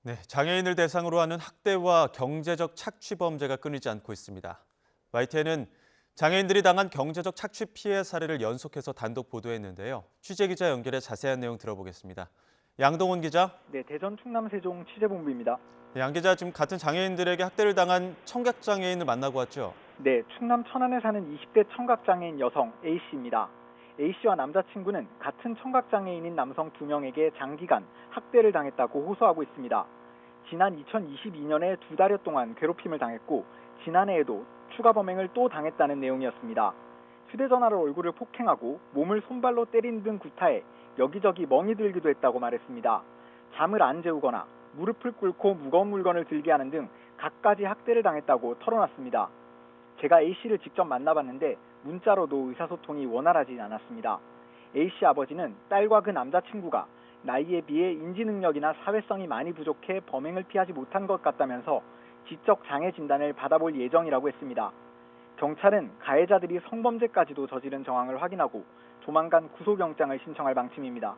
네, 장애인을 대상으로 하는 학대와 경제적 착취 범죄가 끊이지 않고 있습니다. YTN은 장애인들이 당한 경제적 착취 피해 사례를 연속해서 단독 보도했는데요. 취재 기자 연결해 자세한 내용 들어보겠습니다. 양동훈 기자. 네, 대전 충남 세종 취재본부입니다. 네, 양 기자, 지금 같은 장애인들에게 학대를 당한 청각 장애인을 만나고 왔죠. 네, 충남 천안에 사는 20대 청각장애인 여성 A씨입니다. A씨와 남자친구는 같은 청각장애인인 남성 2명에게 장기간 학대를 당했다고 호소하고 있습니다. 지난 2022년에 2달여 동안 괴롭힘을 당했고 지난해에도 추가 범행을 또 당했다는 내용이었습니다. 휴대전화로 얼굴을 폭행하고 몸을 손발로 때리는 등 구타해 여기저기 멍이 들기도 했다고 말했습니다. 잠을 안 재우거나 무릎을 꿇고 무거운 물건을 들게 하는 등 갖가지 학대를 당했다고 털어놨습니다. 제가 A씨를 직접 만나봤는데 문자로도 의사소통이 원활하지 않았습니다. A씨 아버지는 딸과 그 남자친구가 나이에 비해 인지능력이나 사회성이 많이 부족해 범행을 피하지 못한 것 같다면서 지적 장애 진단을 받아볼 예정이라고 했습니다. 경찰은 가해자들이 성범죄까지도 저지른 정황을 확인하고 조만간 구속영장을 신청할 방침입니다.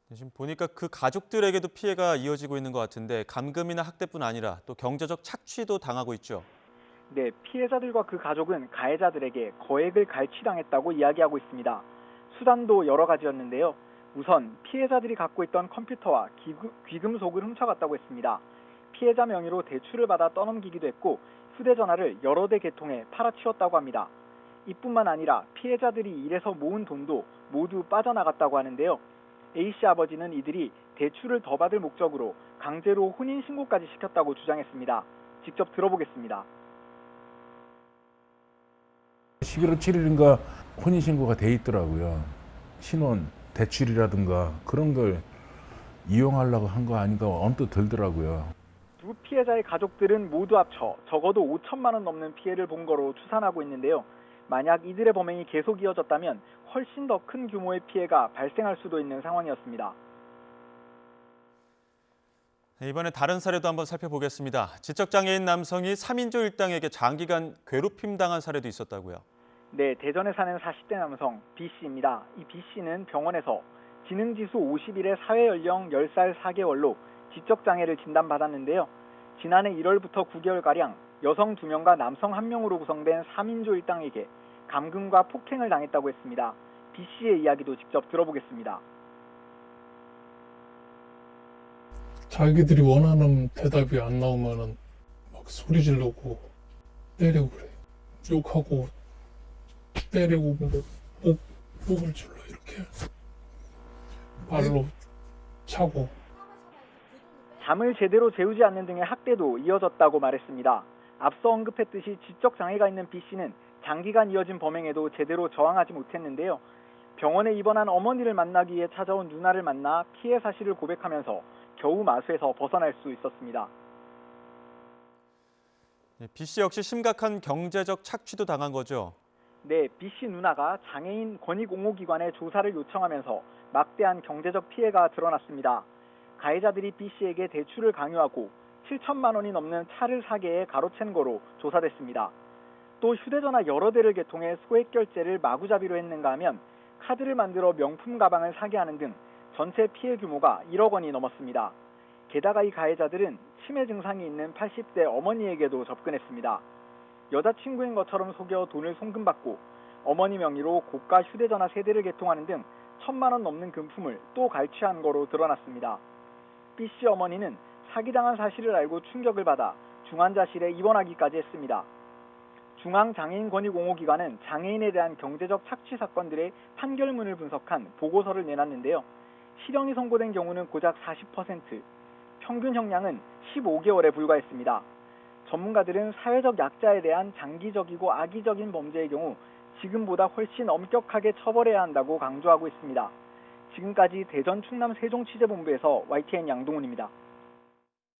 네, 지금 보니까 그 가족들에게도 피해가 이어지고 있는 것 같은데 감금이나 학대뿐 아니라 또 경제적 착취도 당하고 있죠. 네, 피해자들과 그 가족은 가해자들에게 거액을 갈취당했다고 이야기하고 있습니다. 수단도 여러 가지였는데요. 우선 피해자들이 갖고 있던 컴퓨터와 귀금속을 훔쳐갔다고 했습니다. 피해자 명의로 대출을 받아 떠넘기기도 했고 휴대전화를 여러 대 개통해 팔아치웠다고 합니다. 이뿐만 아니라 피해자들이 일해서 모은 돈도 모두 빠져나갔다고 하는데요. A씨 아버지는 이들이 대출을 더 받을 목적으로 강제로 혼인신고까지 시켰다고 주장했습니다. 직접 들어보겠습니다. 11월 7일인가 혼인신고가 돼 있더라고요. 신원, 대출이라든가 그런 걸 이용하려고 한 거 아닌가 언뜻 들더라고요. 두 피해자의 가족들은 모두 합쳐 적어도 5천만 원 넘는 피해를 본 거로 추산하고 있는데요. 만약 이들의 범행이 계속 이어졌다면 훨씬 더 큰 규모의 피해가 발생할 수도 있는 상황이었습니다. 네, 이번에 다른 사례도 한번 살펴보겠습니다. 지적장애인 남성이 3인조 일당에게 장기간 괴롭힘 당한 사례도 있었다고요. 네, 대전에 사는 40대 남성 B씨입니다. 이 B씨는 병원에서 지능지수 51의 사회연령 10살 4개월로 지적장애를 진단받았는데요. 지난해 1월부터 9개월가량 여성 2명과 남성 1명으로 구성된 3인조 일당에게 감금과 폭행을 당했다고 했습니다. B씨의 이야기도 직접 들어보겠습니다. 자기들이 원하는 대답이 안 나오면은 막 소리 지르고 때리고 그래. 욕하고 때리고 목을 줄러 이렇게 발로 차고. 잠을 제대로 재우지 않는 등의 학대도 이어졌다고 말했습니다. 앞서 언급했듯이 지적장애가 있는 B씨는 장기간 이어진 범행에도 제대로 저항하지 못했는데요. 병원에 입원한 어머니를 만나기 위해 찾아온 누나를 만나 피해 사실을 고백하면서 겨우 마수에서 벗어날 수 있었습니다. 네, B씨 역시 심각한 경제적 착취도 당한 거죠. 네, B씨 누나가 장애인 권익옹호기관에 조사를 요청하면서 막대한 경제적 피해가 드러났습니다. 가해자들이 B씨에게 대출을 강요하고 7천만 원이 넘는 차를 사게 해 가로챈 거로 조사됐습니다. 또 휴대전화 여러 대를 개통해 소액 결제를 마구잡이로 했는가 하면 카드를 만들어 명품 가방을 사게 하는 등 전체 피해 규모가 1억 원이 넘었습니다. 게다가 이 가해자들은 치매 증상이 있는 80대 어머니에게도 접근했습니다. 여자친구인 것처럼 속여 돈을 송금받고 어머니 명의로 고가 휴대전화 3대를 개통하는 등 1,000만 원 넘는 금품을 또 갈취한 거로 드러났습니다. B씨 어머니는 사기당한 사실을 알고 충격을 받아 중환자실에 입원하기까지 했습니다. 중앙장애인권익옹호기관은 장애인에 대한 경제적 착취 사건들의 판결문을 분석한 보고서를 내놨는데요. 실형이 선고된 경우는 고작 40%, 평균 형량은 15개월에 불과했습니다. 전문가들은 사회적 약자에 대한 장기적이고 악의적인 범죄의 경우 지금보다 훨씬 엄격하게 처벌해야 한다고 강조하고 있습니다. 지금까지 대전 충남 세종 취재본부에서 YTN 양동훈입니다.